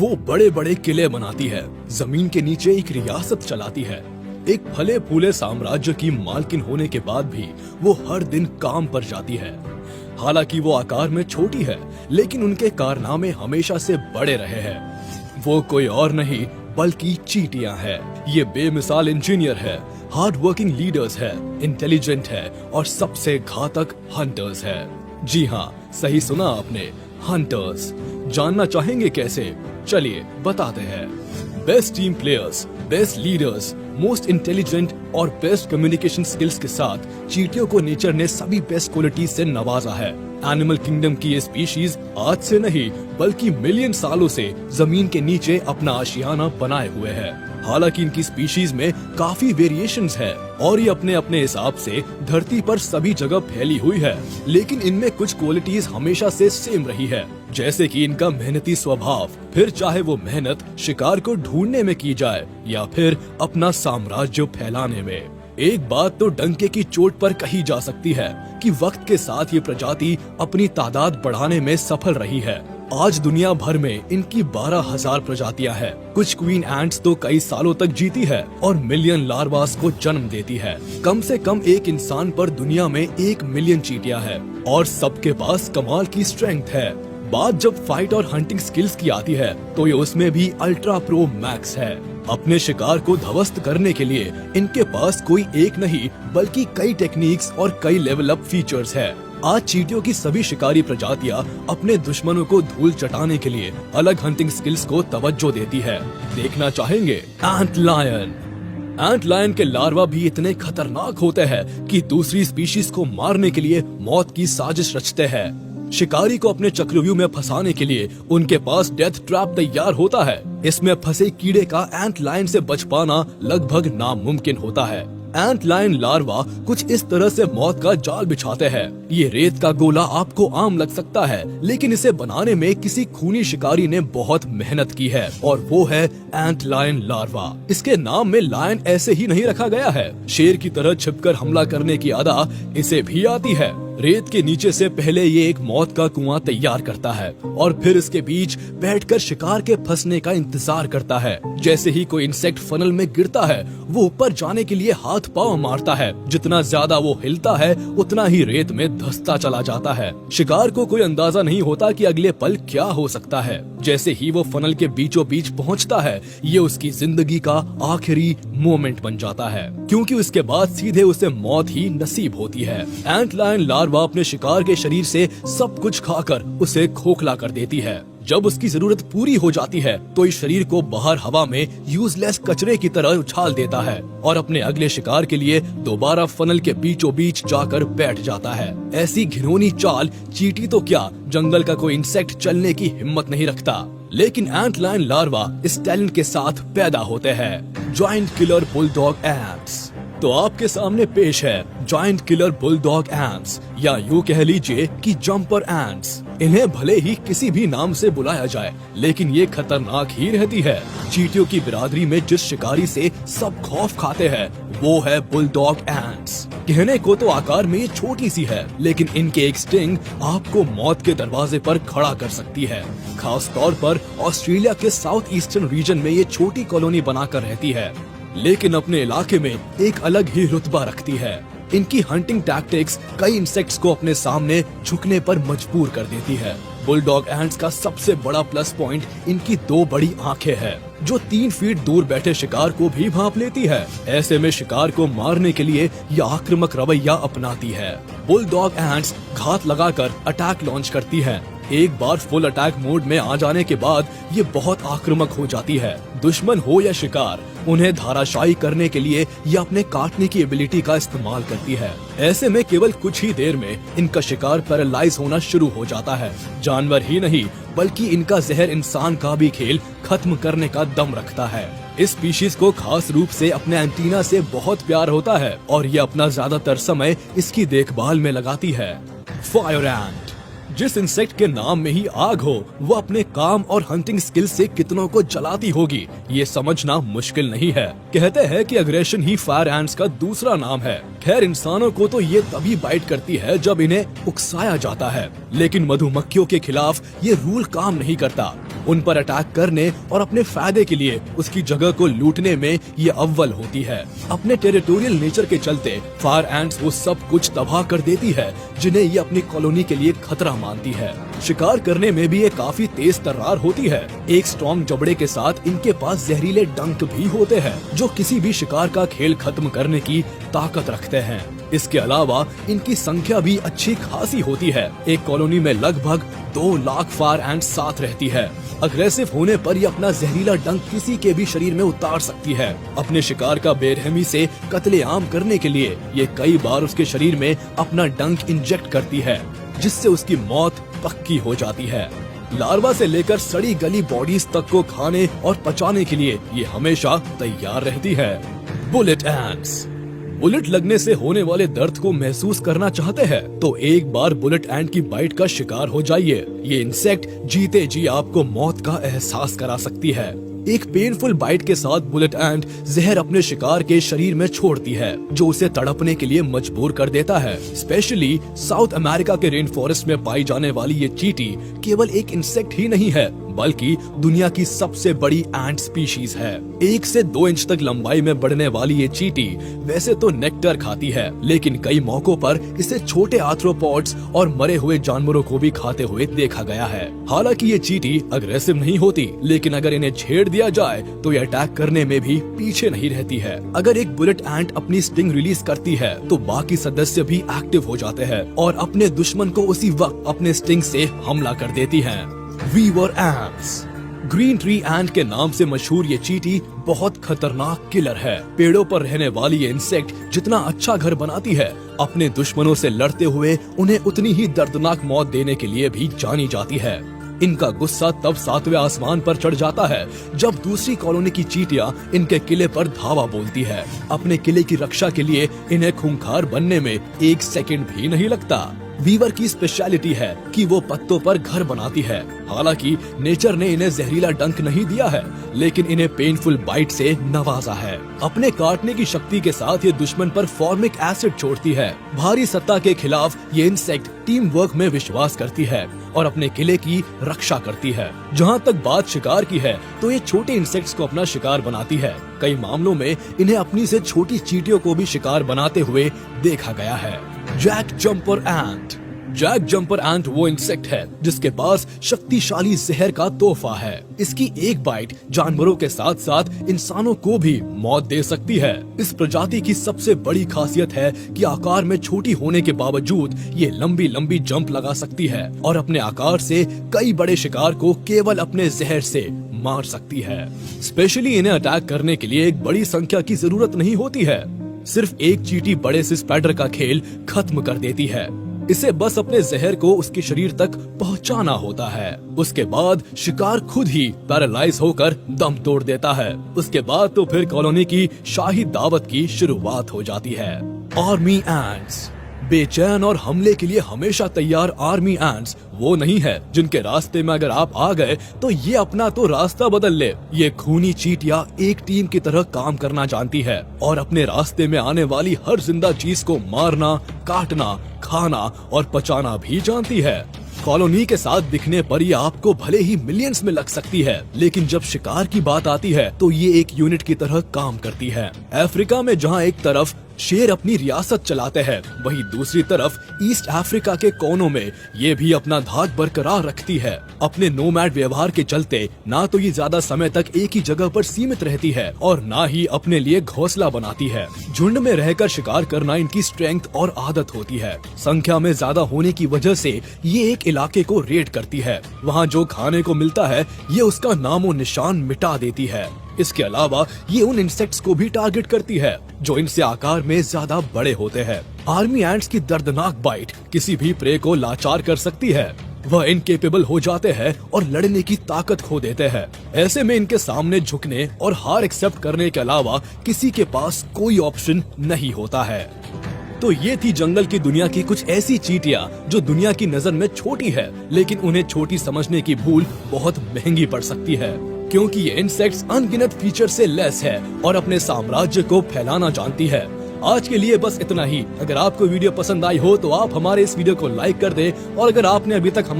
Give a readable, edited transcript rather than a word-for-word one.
वो बड़े बड़े किले बनाती है, जमीन के नीचे एक रियासत चलाती है। एक फले फूले साम्राज्य की मालकिन होने के बाद भी वो हर दिन काम पर जाती है। हालांकि वो आकार में छोटी है, लेकिन उनके कारनामे हमेशा से बड़े रहे हैं। वो कोई और नहीं बल्कि चींटियां हैं। ये बेमिसाल इंजीनियर है, हार्ड वर्किंग लीडर्स है, इंटेलिजेंट है और सबसे घातक हंटर्स है। जी हाँ, सही सुना आपने, हंटर्स। जानना चाहेंगे कैसे? चलिए बताते हैं। Best team players, best leaders, most intelligent और बेस्ट कम्युनिकेशन स्किल्स के साथ चींटियों को नेचर ने सभी बेस्ट क्वालिटीज से नवाजा है। एनिमल किंगडम की ये स्पीशीज आज से नहीं बल्कि मिलियन सालों से जमीन के नीचे अपना आशियाना बनाए हुए है। हालांकि इनकी स्पीशीज में काफी वेरिएशंस है और ये अपने अपने हिसाब से धरती पर सभी जगह फैली हुई है, लेकिन इनमें कुछ क्वालिटीज हमेशा से सेम रही है, जैसे कि इनका मेहनती स्वभाव, फिर चाहे वो मेहनत शिकार को ढूंढने में की जाए या फिर अपना साम्राज्य फैलाने में। एक बात तो डंके की चोट पर कही जा सकती है कि वक्त के साथ ये प्रजाति अपनी तादाद बढ़ाने में सफल रही है। आज दुनिया भर में इनकी 12,000 प्रजातियां हैं। कुछ क्वीन एंट्स तो कई सालों तक जीती है और मिलियन लार्वास को जन्म देती है। कम से कम एक इंसान पर दुनिया में 1 मिलियन चींटियां हैं और सबके पास कमाल की स्ट्रेंथ है। बात जब फाइट और हंटिंग स्किल्स की आती है तो ये उसमें भी अल्ट्रा प्रो मैक्स है। अपने शिकार को ध्वस्त करने के लिए इनके पास कोई एक नहीं बल्कि कई टेक्निक्स और कई लेवल अप फीचर्स है। आज चींटियों की सभी शिकारी प्रजातियां अपने दुश्मनों को धूल चटाने के लिए अलग हंटिंग स्किल्स को तवज्जो देती है। देखना चाहेंगे? एंट लायन। एंट लायन के लार्वा भी इतने खतरनाक होते हैं कि दूसरी स्पीशीज को मारने के लिए मौत की साजिश रचते हैं। शिकारी को अपने चक्रव्यूह में फंसाने के लिए उनके पास डेथ ट्रैप तैयार होता है। इसमें फंसे कीड़े का एंट लायन से बच पाना लगभग नामुमकिन होता है। एंट लायन लार्वा कुछ इस तरह से मौत का जाल बिछाते हैं। ये रेत का गोला आपको आम लग सकता है, लेकिन इसे बनाने में किसी खूनी शिकारी ने बहुत मेहनत की है और वो है एंट लायन लार्वा। इसके नाम में लायन ऐसे ही नहीं रखा गया है। शेर की तरह छिपकर हमला करने की अदा इसे भी आती है। रेत के नीचे से पहले ये एक मौत का कुआं तैयार करता है और फिर इसके बीच बैठकर शिकार के फंसने का इंतजार करता है। जैसे ही कोई इंसेक्ट फनल में गिरता है, वो ऊपर जाने के लिए हाथ पांव मारता है। जितना ज्यादा वो हिलता है, उतना ही रेत में धंसता चला जाता है। शिकार को कोई अंदाजा नहीं होता कि अगले पल क्या हो सकता है। जैसे ही वो फनल के बीचों बीच पहुंचता है, ये उसकी जिंदगी का आखिरी मोमेंट बन जाता है, क्योंकि उसके बाद सीधे उसे मौत ही नसीब होती है। एंट लायन लार्वा अपने शिकार के शरीर से सब कुछ खाकर उसे खोखला कर देती है। जब उसकी जरूरत पूरी हो जाती है तो इस शरीर को बाहर हवा में यूजलेस कचरे की तरह उछाल देता है और अपने अगले शिकार के लिए दोबारा फनल के बीचों बीच जाकर बैठ जाता है। ऐसी घिनौनी चाल चींटी तो क्या, जंगल का कोई इंसेक्ट चलने की हिम्मत नहीं रखता। लेकिन एंट लायन लार्वा इस टैलेंट के साथ पैदा होते हैं। Joint killer bulldog ants. तो आपके सामने पेश है जॉइंट किलर बुलडॉग एंट्स, या यूँ कह लीजिए कि जंपर एंट्स। इन्हें भले ही किसी भी नाम से बुलाया जाए, लेकिन ये खतरनाक ही रहती है। चींटियों की बिरादरी में जिस शिकारी से सब खौफ खाते हैं, वो है बुलडॉग एंट्स। कहने को तो आकार में ये छोटी सी है, लेकिन इनके एक स्टिंग आपको मौत के दरवाजे पर खड़ा कर सकती है। खास तौर पर ऑस्ट्रेलिया के साउथ ईस्टर्न रीजन में ये छोटी कॉलोनी बनाकर रहती है, लेकिन अपने इलाके में एक अलग ही रुतबा रखती है। इनकी हंटिंग टैक्टिक्स कई इंसेक्ट्स को अपने सामने झुकने पर मजबूर कर देती है। बुलडॉग एंट्स का सबसे बड़ा प्लस पॉइंट इनकी 2 बड़ी आंखें हैं, जो 3 फीट दूर बैठे शिकार को भी भांप लेती है। ऐसे में शिकार को मारने के लिए यह आक्रामक रवैया अपनाती है। बुलडॉग एंट्स घात लगाकर अटैक लॉन्च करती है। एक बार फुल अटैक मोड में आ जाने के बाद ये बहुत आक्रामक हो जाती है। दुश्मन हो या शिकार, उन्हें धाराशायी करने के लिए ये अपने काटने की एबिलिटी का इस्तेमाल करती है। ऐसे में केवल कुछ ही देर में इनका शिकार पैरालाइज होना शुरू हो जाता है। जानवर ही नहीं बल्कि इनका जहर इंसान का भी खेल खत्म करने का दम रखता है। इस स्पीशीज को खास रूप से अपने एंटीना से बहुत प्यार होता है और ये अपना ज्यादातर समय इसकी देखभाल में लगाती है। फायर एंट। जिस इंसेक्ट के नाम में ही आग हो, वो अपने काम और हंटिंग स्किल से कितनों को जलाती होगी, ये समझना मुश्किल नहीं है। कहते हैं कि अग्रेशन ही फायर एंट्स का दूसरा नाम है। खैर, इंसानों को तो ये तभी बाइट करती है जब इन्हें उकसाया जाता है, लेकिन मधुमक्खियों के खिलाफ ये रूल काम नहीं करता। उन पर अटैक करने और अपने फायदे के लिए उसकी जगह को लूटने में ये अव्वल होती है। अपने टेरिटोरियल नेचर के चलते फायर एंट्स वो सब कुछ तबाह कर देती है जिन्हें ये अपनी कॉलोनी के लिए खतरा मानती है। शिकार करने में भी ये काफी तेज तर्रार होती है। एक स्ट्रॉन्ग जबड़े के साथ इनके पास जहरीले डंक भी होते हैं जो किसी भी शिकार का खेल खत्म करने की ताकत रखते हैं। इसके अलावा इनकी संख्या भी अच्छी खासी होती है। एक कॉलोनी में लगभग 2 लाख फायर एंट्स साथ रहती है। अग्रेसिव होने पर ये अपना जहरीला डंक किसी के भी शरीर में उतार सकती है। अपने शिकार का बेरहमी से कत्लेआम करने के लिए ये कई बार उसके शरीर में अपना डंक इंजेक्ट करती है, जिससे उसकी मौत पक्की हो जाती है। लार्वा से लेकर सड़ी गली बॉडीज तक को खाने और पचाने के लिए ये हमेशा तैयार रहती है। बुलेट एंट्स बुलेट लगने से होने वाले दर्द को महसूस करना चाहते हैं तो एक बार बुलेट एंट की बाइट का शिकार हो जाइए। ये इंसेक्ट जीते जी आपको मौत का एहसास करा सकती है। एक पेनफुल बाइट के साथ बुलेट एंट जहर अपने शिकार के शरीर में छोड़ती है, जो उसे तड़पने के लिए मजबूर कर देता है। स्पेशली साउथ अमेरिका के रेन फॉरेस्ट में पाई जाने वाली ये चींटी केवल एक इंसेक्ट ही नहीं है, बल्कि दुनिया की सबसे बड़ी एंट स्पीशीज है। 1 से 2 इंच तक लंबाई में बढ़ने वाली ये चींटी वैसे तो नेक्टर खाती है, लेकिन कई मौकों पर इसे छोटे आर्थ्रोपॉड्स और मरे हुए जानवरों को भी खाते हुए देखा गया है। हालांकि ये चींटी अग्रेसिव नहीं होती, लेकिन अगर इन्हें छेड़ दिया जाए तो ये अटैक करने में भी पीछे नहीं रहती है। अगर एक बुलेट एंट अपनी स्टिंग रिलीज करती है तो बाकी सदस्य भी एक्टिव हो जाते हैं और अपने दुश्मन को उसी वक्त अपने स्टिंग से हमला कर देती हैं। वीवर एंट्स ग्रीन ट्री एंट के नाम से मशहूर ये चींटी बहुत खतरनाक किलर है। पेड़ों पर रहने वाली ये इंसेक्ट जितना अच्छा घर बनाती है, अपने दुश्मनों से लड़ते हुए उन्हें उतनी ही दर्दनाक मौत देने के लिए भी जानी जाती है। इनका गुस्सा तब 7वें आसमान पर चढ़ जाता है जब दूसरी कॉलोनी की चींटियां इनके किले पर धावा बोलती है। अपने किले की रक्षा के लिए इन्हें खूंखार बनने में 1 सेकंड भी नहीं लगता। वीवर की स्पेशलिटी है कि वो पत्तों पर घर बनाती है। हालांकि नेचर ने इन्हें जहरीला डंक नहीं दिया है, लेकिन इन्हें पेनफुल बाइट से नवाजा है। अपने काटने की शक्ति के साथ ये दुश्मन पर फॉर्मिक एसिड छोड़ती है। भारी सत्ता के खिलाफ ये इंसेक्ट टीम वर्क में विश्वास करती है और अपने किले की रक्षा करती है। जहाँ तक बात शिकार की है तो ये छोटे इंसेक्ट्स को अपना शिकार बनाती है। कई मामलों में इन्हें अपनी से छोटी चींटियों को भी शिकार बनाते हुए देखा गया है। जैक जंपर एंट जैक जंपर एंट वो इंसेक्ट है जिसके पास शक्तिशाली जहर का तोहफा है। इसकी एक बाइट जानवरों के साथ साथ इंसानों को भी मौत दे सकती है। इस प्रजाति की सबसे बड़ी खासियत है कि आकार में छोटी होने के बावजूद ये लंबी लंबी जंप लगा सकती है और अपने आकार से कई बड़े शिकार को केवल अपने जहर से मार सकती है। स्पेशली इन्हें अटैक करने के लिए एक बड़ी संख्या की जरूरत नहीं होती है। सिर्फ एक चींटी बड़े से स्पाइडर का खेल खत्म कर देती है। इसे बस अपने जहर को उसके शरीर तक पहुंचाना होता है। उसके बाद शिकार खुद ही पैरालाइज होकर दम तोड़ देता है। उसके बाद तो फिर कॉलोनी की शाही दावत की शुरुआत हो जाती है। आर्मी एंट्स बेचैन और हमले के लिए हमेशा तैयार आर्मी एंट्स वो नहीं है जिनके रास्ते में अगर आप आ गए तो ये अपना तो रास्ता बदल ले। ये खूनी चींटियां एक टीम की तरह काम करना जानती है और अपने रास्ते में आने वाली हर जिंदा चीज को मारना, काटना, खाना और पचाना भी जानती है। कॉलोनी के साथ दिखने पर ये आपको भले ही मिलियंस में लग सकती है, लेकिन जब शिकार की बात आती है तो ये एक यूनिट की तरह काम करती है। अफ्रीका में जहाँ एक तरफ शेर अपनी रियासत चलाते हैं, वहीं दूसरी तरफ ईस्ट अफ्रीका के कोनों में ये भी अपना धाक बरकरार रखती है। अपने नोमैड व्यवहार के चलते ना तो ये ज्यादा समय तक एक ही जगह पर सीमित रहती है और ना ही अपने लिए घोंसला बनाती है। झुंड में रहकर शिकार करना इनकी स्ट्रेंथ और आदत होती है। संख्या में ज्यादा होने की वजह से ये एक इलाके को रेड करती है। वहाँ जो खाने को मिलता है ये उसका नामो निशान मिटा देती है। इसके अलावा ये उन इंसेक्ट्स को भी टारगेट करती है जो इनसे आकार में ज्यादा बड़े होते हैं। आर्मी एंट्स की दर्दनाक बाइट किसी भी प्रे को लाचार कर सकती है। वह इनकेपेबल हो जाते हैं और लड़ने की ताकत खो देते हैं। ऐसे में इनके सामने झुकने और हार एक्सेप्ट करने के अलावा किसी के पास कोई ऑप्शन नहीं होता है। तो ये थी जंगल की दुनिया की कुछ ऐसी चींटियां जो दुनिया की नजर में छोटी है, लेकिन उन्हें छोटी समझने की भूल बहुत महंगी पड़ सकती है, क्योंकि ये इंसेक्ट्स अनगिनत फीचर से लेस है और अपने साम्राज्य को फैलाना जानती है। आज के लिए बस इतना ही। अगर आपको वीडियो पसंद आई हो तो आप हमारे इस वीडियो को लाइक कर दें, और अगर आपने अभी तक हमारे